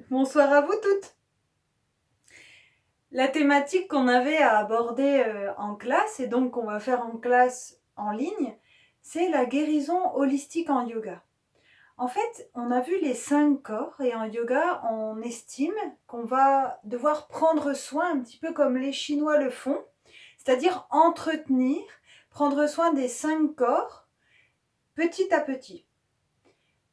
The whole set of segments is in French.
Bonsoir à vous toutes. La thématique qu'on avait à aborder en classe, et donc qu'on va faire en classe en ligne, c'est la guérison holistique en yoga. En fait, on a vu les 5 corps et en yoga, on estime qu'on va devoir prendre soin, un petit peu comme les Chinois le font, c'est-à-dire entretenir, prendre soin des 5 corps petit à petit.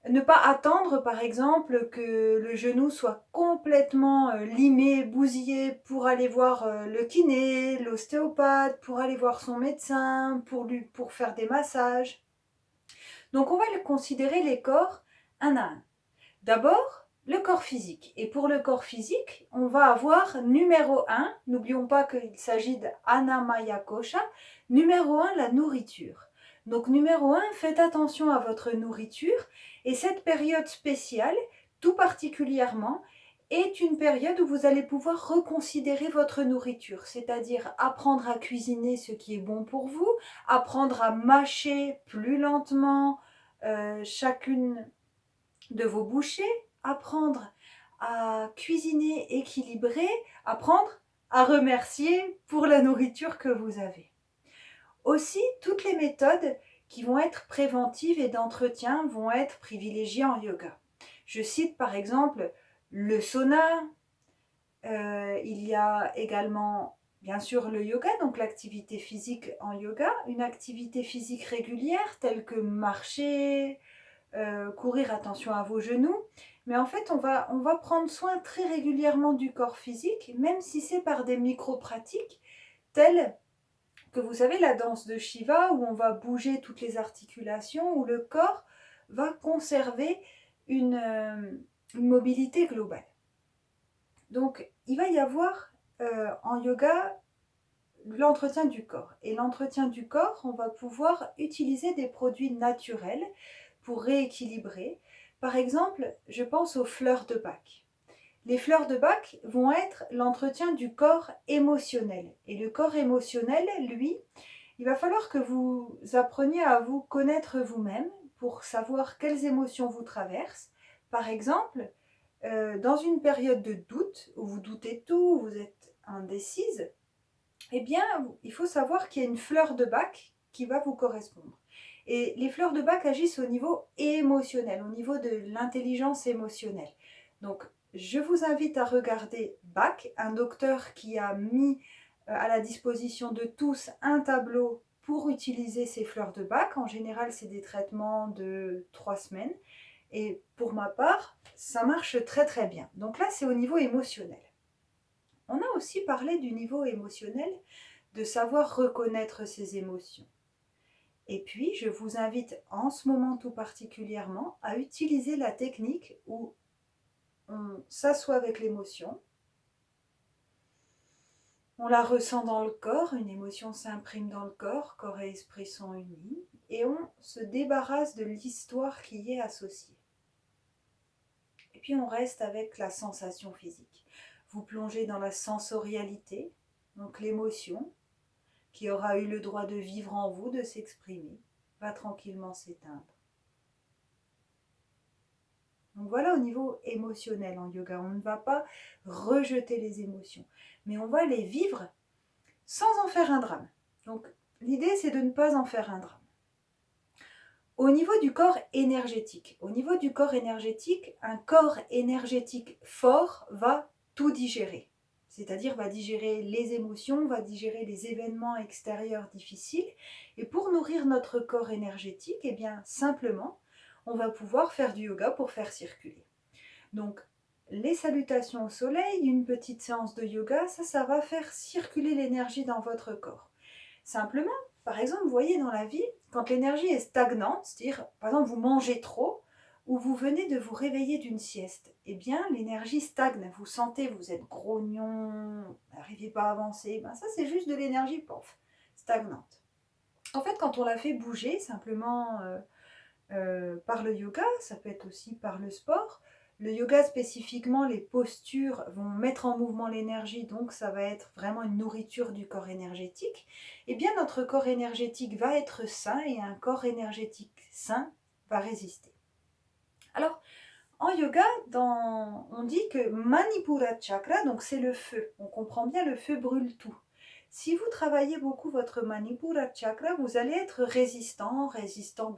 Ne pas attendre, par exemple, que le genou soit complètement limé, bousillé pour aller voir le kiné, l'ostéopathe, pour aller voir son médecin, pour faire des massages. Donc on va considérer les corps un à un. D'abord, le corps physique. Et pour le corps physique, on va avoir numéro 1, n'oublions pas qu'il s'agit d'Annamaya Kosha, numéro 1, la nourriture. Donc numéro 1, faites attention à votre nourriture et cette période spéciale, tout particulièrement, est une période où vous allez pouvoir reconsidérer votre nourriture, c'est-à-dire apprendre à cuisiner ce qui est bon pour vous, apprendre à mâcher plus lentement chacune de vos bouchées, apprendre à cuisiner équilibré, apprendre à remercier pour la nourriture que vous avez. Aussi, toutes les méthodes qui vont être préventives et d'entretien vont être privilégiées en yoga. Je cite par exemple le sauna, il y a également bien sûr le yoga, donc l'activité physique en yoga, une activité physique régulière telle que marcher, courir, attention à vos genoux. Mais en fait, on va prendre soin très régulièrement du corps physique, même si c'est par des micro-pratiques, telles que vous savez la danse de Shiva, où on va bouger toutes les articulations, où le corps va conserver une mobilité globale. Donc, il va y avoir en yoga l'entretien du corps. Et l'entretien du corps, on va pouvoir utiliser des produits naturels pour rééquilibrer. Par exemple, je pense aux fleurs de Bach. Les fleurs de Bach vont être l'entretien du corps émotionnel. Et le corps émotionnel, lui, il va falloir que vous appreniez à vous connaître vous-même pour savoir quelles émotions vous traversent. Par exemple, dans une période de doute, où vous doutez tout, où vous êtes indécise, eh bien, il faut savoir qu'il y a une fleur de Bach qui va vous correspondre. Et les fleurs de Bach agissent au niveau émotionnel, au niveau de l'intelligence émotionnelle. Donc, je vous invite à regarder Bach, un docteur qui a mis à la disposition de tous un tableau pour utiliser ces fleurs de Bach. En général, c'est des traitements de 3 semaines. Et pour ma part, ça marche très très bien. Donc là, c'est au niveau émotionnel. On a aussi parlé du niveau émotionnel, de savoir reconnaître ses émotions. Et puis, je vous invite en ce moment tout particulièrement à utiliser la technique où on s'assoit avec l'émotion, on la ressent dans le corps, une émotion s'imprime dans le corps, corps et esprit sont unis, et on se débarrasse de l'histoire qui y est associée. Et puis on reste avec la sensation physique. Vous plongez dans la sensorialité, donc l'émotion, qui aura eu le droit de vivre en vous, de s'exprimer, va tranquillement s'éteindre. Donc voilà au niveau émotionnel en yoga, on ne va pas rejeter les émotions, mais on va les vivre sans en faire un drame. Donc l'idée c'est de ne pas en faire un drame. Au niveau du corps énergétique, un corps énergétique fort va tout digérer. C'est-à-dire va digérer les émotions, va digérer les événements extérieurs difficiles. Et pour nourrir notre corps énergétique, eh bien simplement, on va pouvoir faire du yoga pour faire circuler. Donc, les salutations au soleil, une petite séance de yoga, ça va faire circuler l'énergie dans votre corps. Simplement, par exemple, vous voyez dans la vie, quand l'énergie est stagnante, c'est-à-dire, par exemple, vous mangez trop, ou vous venez de vous réveiller d'une sieste, eh bien, l'énergie stagne. Vous sentez, vous êtes grognon, vous n'arrivez pas à avancer. Ben, ça, c'est juste de l'énergie, pof, stagnante. En fait, quand on la fait bouger, simplement par le yoga, ça peut être aussi par le sport. Le yoga spécifiquement, les postures vont mettre en mouvement l'énergie, donc ça va être vraiment une nourriture du corps énergétique. Eh bien, notre corps énergétique va être sain et un corps énergétique sain va résister. Alors, En yoga, on dit que Manipura Chakra, donc c'est le feu. On comprend bien, le feu brûle tout. Si vous travaillez beaucoup votre Manipura Chakra, vous allez être résistant. Résistant,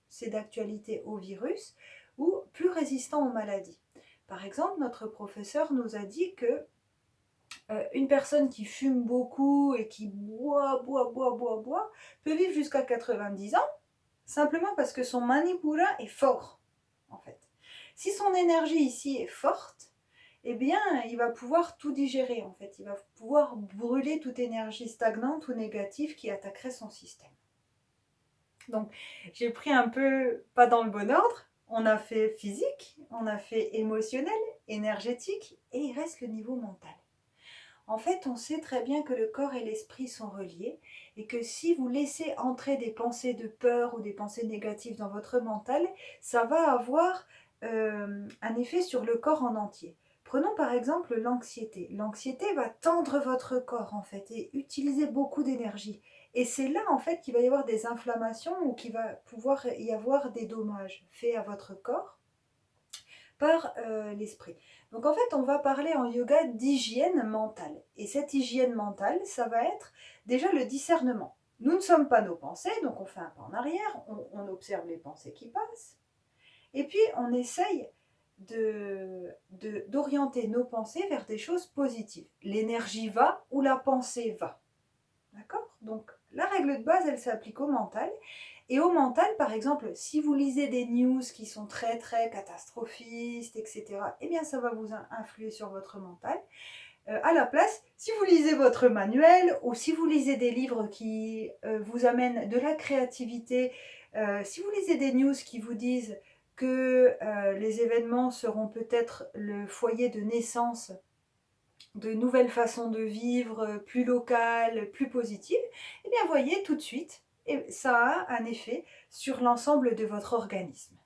c'est d'actualité au virus, ou plus résistant aux maladies. Par exemple, notre professeur nous a dit que une personne qui fume beaucoup et qui boit, peut vivre jusqu'à 90 ans, simplement parce que son Manipura est fort, en fait. Si son énergie ici est forte, eh bien, il va pouvoir tout digérer, en fait. Il va pouvoir brûler toute énergie stagnante ou négative qui attaquerait son système. Donc, j'ai pris un peu, pas dans le bon ordre, on a fait physique, on a fait émotionnel, énergétique, et il reste le niveau mental. En fait, on sait très bien que le corps et l'esprit sont reliés et que si vous laissez entrer des pensées de peur ou des pensées négatives dans votre mental, ça va avoir un effet sur le corps en entier. Prenons par exemple l'anxiété. L'anxiété va tendre votre corps en fait et utiliser beaucoup d'énergie. Et c'est là en fait qu'il va y avoir des inflammations ou qu'il va pouvoir y avoir des dommages faits à votre corps par l'esprit. Donc en fait, on va parler en yoga d'hygiène mentale. Et cette hygiène mentale, ça va être déjà le discernement. Nous ne sommes pas nos pensées, donc on fait un pas en arrière, on observe les pensées qui passent, et puis on essaye d'orienter nos pensées vers des choses positives. L'énergie va où la pensée va. D'accord? Donc la règle de base, elle s'applique au mental. Et au mental, par exemple, si vous lisez des news qui sont très très catastrophistes, etc., eh bien ça va vous influer sur votre mental. À la place, si vous lisez votre manuel ou si vous lisez des livres qui vous amènent de la créativité, si vous lisez des news qui vous disent que les événements seront peut-être le foyer de naissance de nouvelles façons de vivre, plus locales, plus positives, eh bien voyez tout de suite, et ça a un effet sur l'ensemble de votre organisme.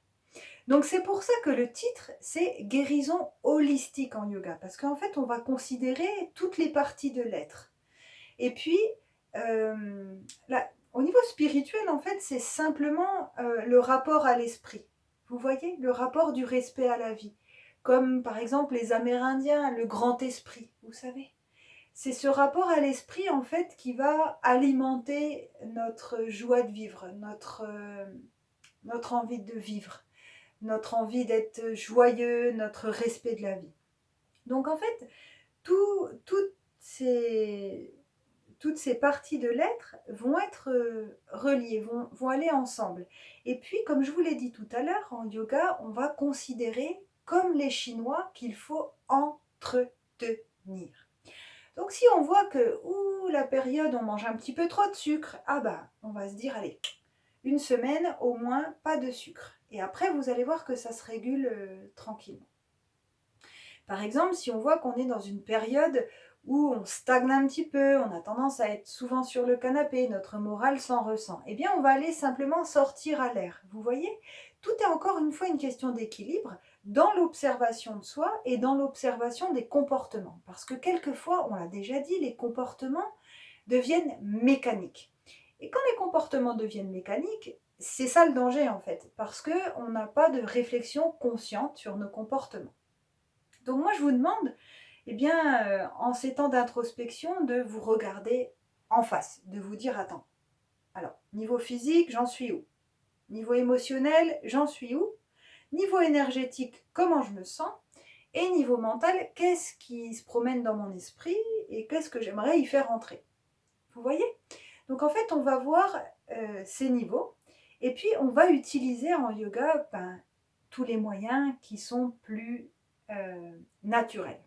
Donc c'est pour ça que le titre, c'est guérison holistique en yoga, parce qu'en fait, on va considérer toutes les parties de l'être. Et puis, là, au niveau spirituel, en fait, c'est simplement le rapport à l'esprit. Vous voyez, le rapport du respect à la vie. Comme par exemple les Amérindiens, le grand esprit, vous savez. C'est ce rapport à l'esprit, en fait, qui va alimenter notre joie de vivre, notre envie de vivre, notre envie d'être joyeux, notre respect de la vie. Donc en fait, toutes ces parties de l'être vont être reliées, vont aller ensemble. Et puis, comme je vous l'ai dit tout à l'heure, en yoga, on va considérer, comme les Chinois, qu'il faut entretenir. Donc si on voit que, la période, on mange un petit peu trop de sucre, on va se dire, allez, une semaine au moins, pas de sucre. Et après, vous allez voir que ça se régule tranquillement. Par exemple, si on voit qu'on est dans une période où on stagne un petit peu, on a tendance à être souvent sur le canapé, notre morale s'en ressent, eh bien on va aller simplement sortir à l'air. Vous voyez? Tout est encore une fois une question d'équilibre dans l'observation de soi et dans l'observation des comportements. Parce que quelquefois, on l'a déjà dit, les comportements deviennent mécaniques. Et quand les comportements deviennent mécaniques, c'est ça le danger en fait, parce qu'on n'a pas de réflexion consciente sur nos comportements. Donc moi je vous demande, en ces temps d'introspection, de vous regarder en face, de vous dire, attends, alors, niveau physique, j'en suis où? Niveau émotionnel, j'en suis où? Niveau énergétique, comment je me sens? Et niveau mental, qu'est-ce qui se promène dans mon esprit et qu'est-ce que j'aimerais y faire entrer? Vous voyez? Donc en fait, on va voir ces niveaux et puis on va utiliser en yoga tous les moyens qui sont plus naturels.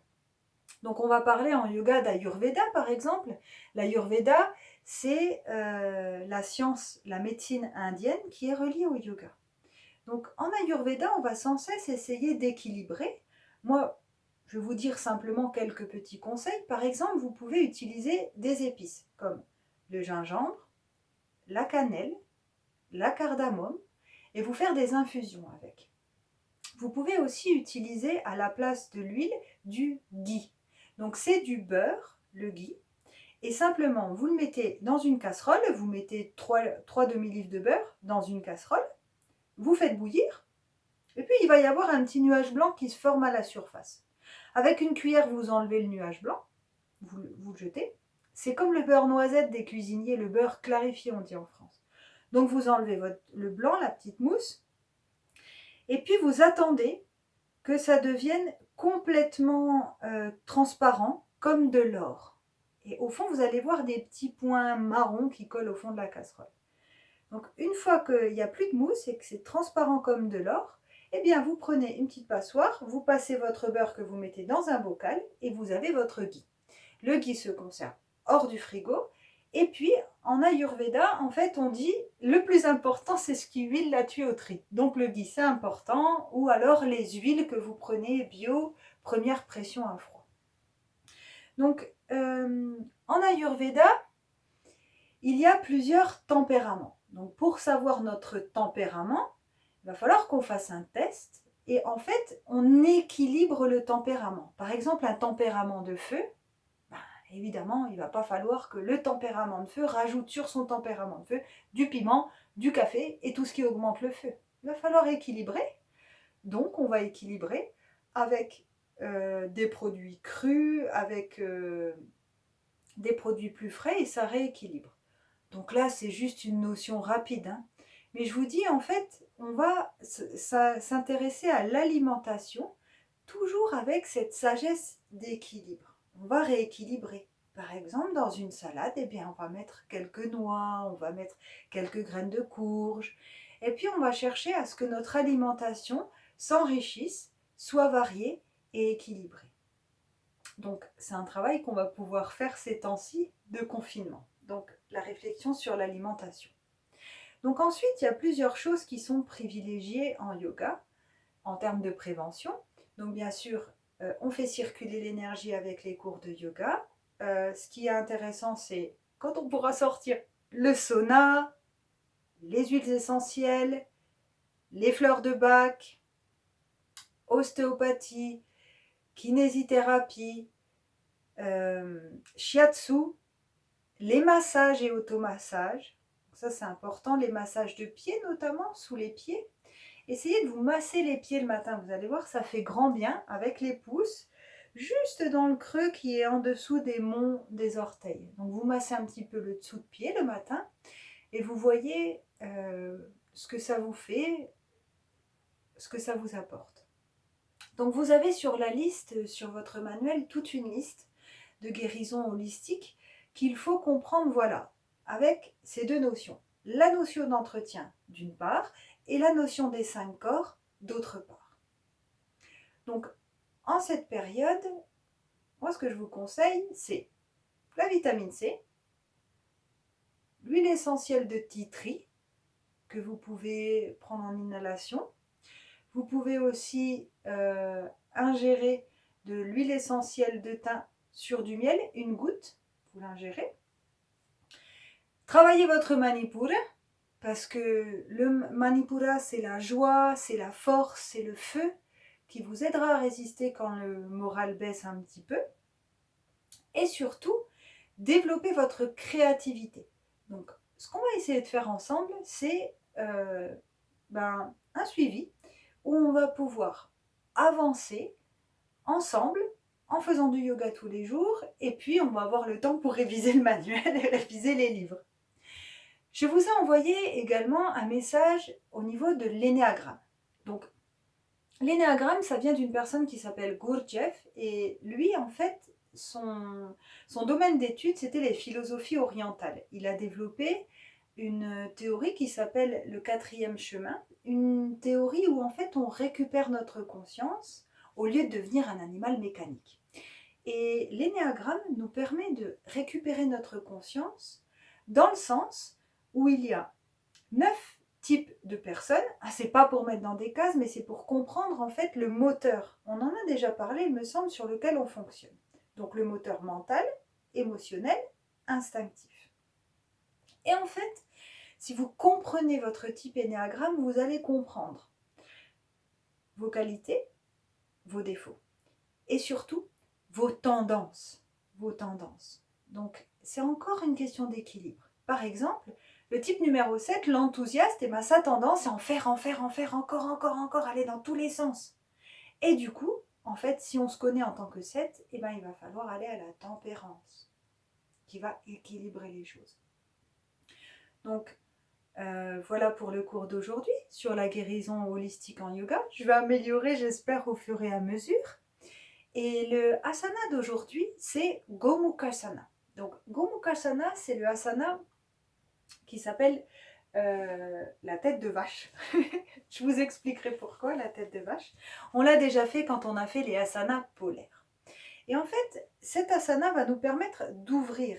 Donc on va parler en yoga d'Ayurveda par exemple. L'Ayurveda, c'est la science, la médecine indienne qui est reliée au yoga. Donc en Ayurveda, on va sans cesse essayer d'équilibrer. Moi, je vais vous dire simplement quelques petits conseils. Par exemple, vous pouvez utiliser des épices comme le gingembre, la cannelle, la cardamome et vous faire des infusions avec. Vous pouvez aussi utiliser à la place de l'huile du ghee. Donc c'est du beurre, le ghee, et simplement vous le mettez dans une casserole, vous mettez 3 demi-livres de beurre dans une casserole, vous faites bouillir, Et puis il va y avoir un petit nuage blanc qui se forme à la surface. Avec une cuillère, vous enlevez le nuage blanc, vous le jetez. C'est comme le beurre noisette des cuisiniers, le beurre clarifié on dit en France. Donc vous enlevez le blanc, la petite mousse, et puis vous attendez que ça devienne complètement transparent, comme de l'or. Et au fond, vous allez voir des petits points marrons qui collent au fond de la casserole. Donc une fois qu'il n'y a plus de mousse et que c'est transparent comme de l'or, eh bien vous prenez une petite passoire, vous passez votre beurre que vous mettez dans un bocal et vous avez votre ghee. Le ghee se conserve hors du frigo. Et puis, en Ayurveda, en fait, on dit le plus important, c'est ce qui huile la tuyauterie. Donc, le ghee, c'est important. Ou alors, les huiles que vous prenez bio, première pression à froid. Donc, en Ayurveda, il y a plusieurs tempéraments. Donc, pour savoir notre tempérament, il va falloir qu'on fasse un test. Et en fait, on équilibre le tempérament. Par exemple, un tempérament de feu, évidemment, il ne va pas falloir que le tempérament de feu rajoute sur son tempérament de feu du piment, du café et tout ce qui augmente le feu. Il va falloir équilibrer. Donc, on va équilibrer avec des produits crus, avec des produits plus frais et ça rééquilibre. Donc là, c'est juste une notion rapide. Hein. Mais je vous dis, en fait, on va s'intéresser à l'alimentation toujours avec cette sagesse d'équilibre. On va rééquilibrer. Par exemple, dans une salade, eh bien, on va mettre quelques noix, on va mettre quelques graines de courge. Et puis, on va chercher à ce que notre alimentation s'enrichisse, soit variée et équilibrée. Donc, c'est un travail qu'on va pouvoir faire ces temps-ci de confinement. Donc, la réflexion sur l'alimentation. Donc ensuite, il y a plusieurs choses qui sont privilégiées en yoga en termes de prévention. Donc bien sûr, on fait circuler l'énergie avec les cours de yoga. Ce qui est intéressant, c'est quand on pourra sortir le sauna, les huiles essentielles, les fleurs de Bach, ostéopathie, kinésithérapie, shiatsu, les massages et automassages. Ça, c'est important, les massages de pieds notamment, sous les pieds. Essayez de vous masser les pieds le matin, vous allez voir, ça fait grand bien avec les pouces, juste dans le creux qui est en dessous des monts des orteils. Donc vous massez un petit peu le dessous de pied le matin et vous voyez ce que ça vous fait, ce que ça vous apporte. Donc vous avez sur la liste, sur votre manuel, toute une liste de guérison holistique qu'il faut comprendre, voilà, avec ces deux notions. La notion d'entretien d'une part et la notion des 5 corps d'autre part. Donc en cette période, moi ce que je vous conseille, c'est la vitamine C, l'huile essentielle de tea tree que vous pouvez prendre en inhalation. Vous pouvez aussi ingérer de l'huile essentielle de thym sur du miel, une goutte, vous l'ingérez. Travaillez votre Manipura, parce que le Manipura, c'est la joie, c'est la force, c'est le feu qui vous aidera à résister quand le moral baisse un petit peu. Et surtout, développer votre créativité. Donc, ce qu'on va essayer de faire ensemble, c'est un suivi où on va pouvoir avancer ensemble en faisant du yoga tous les jours et puis on va avoir le temps pour réviser le manuel et réviser les livres. Je vous ai envoyé également un message au niveau de l'énéagramme. Donc, l'énéagramme, ça vient d'une personne qui s'appelle Gurdjieff et lui, en fait, son domaine d'étude, c'était les philosophies orientales. Il a développé une théorie qui s'appelle le 4e chemin, une théorie où en fait on récupère notre conscience au lieu de devenir un animal mécanique. Et l'énéagramme nous permet de récupérer notre conscience dans le sens où il y a 9 types de personnes. Ah, c'est pas pour mettre dans des cases, mais c'est pour comprendre en fait le moteur. On en a déjà parlé, il me semble, sur lequel on fonctionne. Donc le moteur mental, émotionnel, instinctif. Et en fait, si vous comprenez votre type énéagramme, vous allez comprendre vos qualités, vos défauts. Et surtout, vos tendances. Vos tendances. Donc, c'est encore une question d'équilibre. Par exemple, Le type numéro 7, l'enthousiaste, et ben, sa tendance, c'est en faire, encore, aller dans tous les sens. Et du coup, en fait, si on se connaît en tant que 7, et ben, il va falloir aller à la tempérance, qui va équilibrer les choses. Donc, voilà pour le cours d'aujourd'hui sur la guérison holistique en yoga. Je vais améliorer, j'espère, au fur et à mesure. Et le asana d'aujourd'hui, c'est Gomukhasana. Donc, Gomukhasana, c'est le asana qui s'appelle la tête de vache. Je vous expliquerai pourquoi la tête de vache. On l'a déjà fait quand on a fait les asanas polaires. Et en fait, cet asana va nous permettre d'ouvrir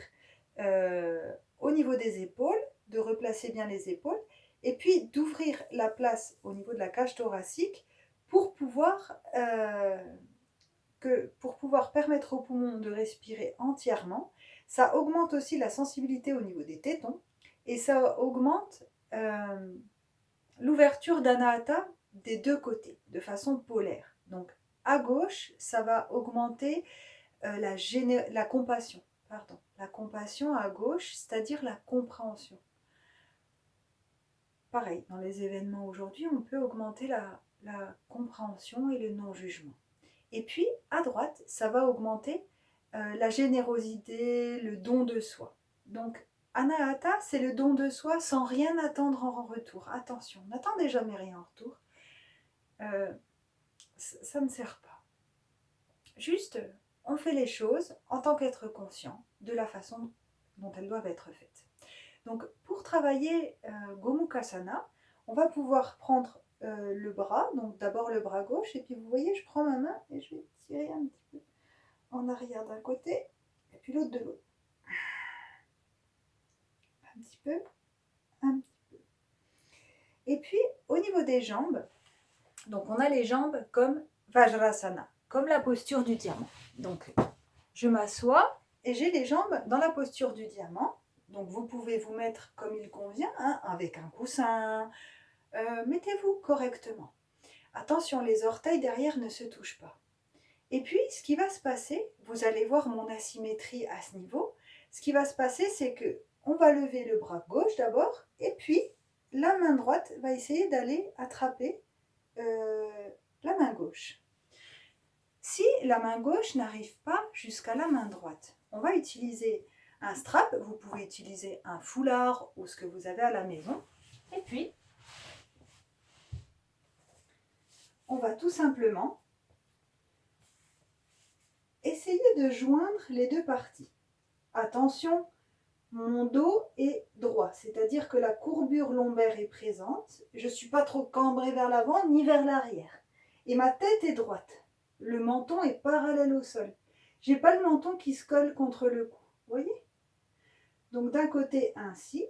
au niveau des épaules, de replacer bien les épaules, et puis d'ouvrir la place au niveau de la cage thoracique pour pouvoir permettre aux poumons de respirer entièrement. Ça augmente aussi la sensibilité au niveau des tétons et ça augmente l'ouverture d'anahata des deux côtés, de façon polaire. Donc à gauche, ça va augmenter la compassion. La compassion à gauche, c'est-à-dire la compréhension. Pareil, dans les événements aujourd'hui, on peut augmenter la compréhension et le non-jugement. Et puis, à droite, ça va augmenter la générosité, le don de soi. Donc, Anahata, c'est le don de soi sans rien attendre en retour. Attention, n'attendez jamais rien en retour. Ça ne sert pas. Juste, on fait les choses en tant qu'être conscient de la façon dont elles doivent être faites. Donc, pour travailler Gomukhasana, on va pouvoir prendre le bras, donc d'abord le bras gauche, et puis vous voyez, je prends ma main et je vais tirer un petit peu en arrière d'un côté, et puis l'autre de l'autre. Un petit peu, un petit peu. Et puis, au niveau des jambes, donc on a les jambes comme Vajrasana, comme la posture du diamant. Donc, je m'assois et j'ai les jambes dans la posture du diamant. Donc, vous pouvez vous mettre comme il convient, hein, avec un coussin. Mettez-vous correctement. Attention, les orteils derrière ne se touchent pas. Et puis, ce qui va se passer, vous allez voir mon asymétrie à ce niveau. Ce qui va se passer, c'est que on va lever le bras gauche d'abord, et puis la main droite va essayer d'aller attraper la main gauche. Si la main gauche n'arrive pas jusqu'à la main droite, on va utiliser un strap. Vous pouvez utiliser un foulard ou ce que vous avez à la maison. Et puis, on va tout simplement essayer de joindre les deux parties. Attention, mon dos est droit, c'est-à-dire que la courbure lombaire est présente. Je ne suis pas trop cambrée vers l'avant ni vers l'arrière. Et ma tête est droite. Le menton est parallèle au sol. Je n'ai pas le menton qui se colle contre le cou. Vous voyez? Donc d'un côté ainsi.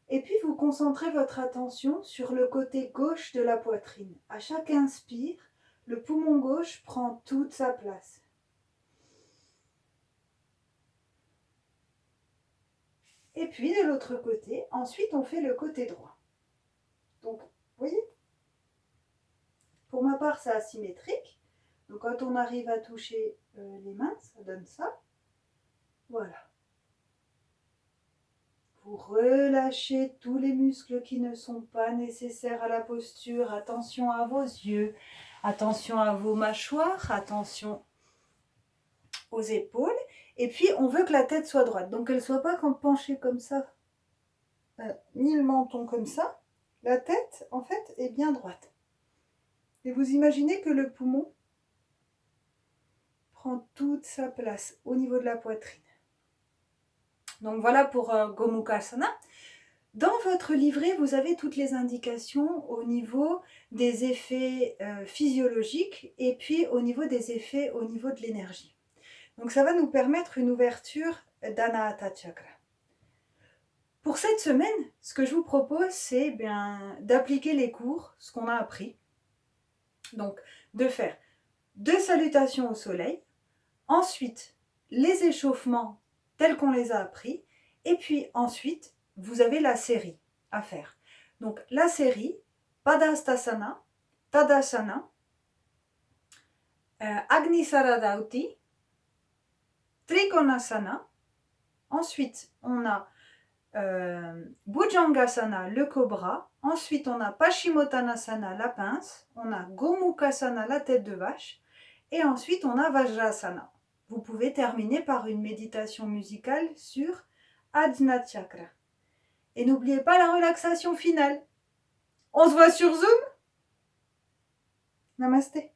Et puis vous concentrez votre attention sur le côté gauche de la poitrine. À chaque inspire, le poumon gauche prend toute sa place. Et puis de l'autre côté, ensuite on fait le côté droit. Donc, vous voyez? Pour ma part, c'est asymétrique. Donc quand on arrive à toucher les mains, ça donne ça. Voilà. Vous relâchez tous les muscles qui ne sont pas nécessaires à la posture. Attention à vos yeux, attention à vos mâchoires, attention aux épaules. Et puis, on veut que la tête soit droite. Donc, qu'elle ne soit pas penchée comme ça, ni le menton comme ça. La tête, en fait, est bien droite. Et vous imaginez que le poumon prend toute sa place au niveau de la poitrine. Donc, voilà pour Gomukhasana. Dans votre livret, vous avez toutes les indications au niveau des effets physiologiques et puis au niveau des effets au niveau de l'énergie. Donc ça va nous permettre une ouverture d'Anahata Chakra. Pour cette semaine, ce que je vous propose, c'est d'appliquer les cours, ce qu'on a appris. Donc de faire 2 salutations au soleil, ensuite les échauffements tels qu'on les a appris, et puis ensuite vous avez la série à faire. Donc la série, Padahastasana, Tadasana, Agnisaradauti, Trikonasana. Ensuite, on a Bhujangasana, le cobra. Ensuite, on a Paschimottanasana, la pince. On a Gomukhasana, la tête de vache. Et ensuite, on a Vajrasana. Vous pouvez terminer par une méditation musicale sur Ajna Chakra. Et n'oubliez pas la relaxation finale. On se voit sur Zoom. Namasté.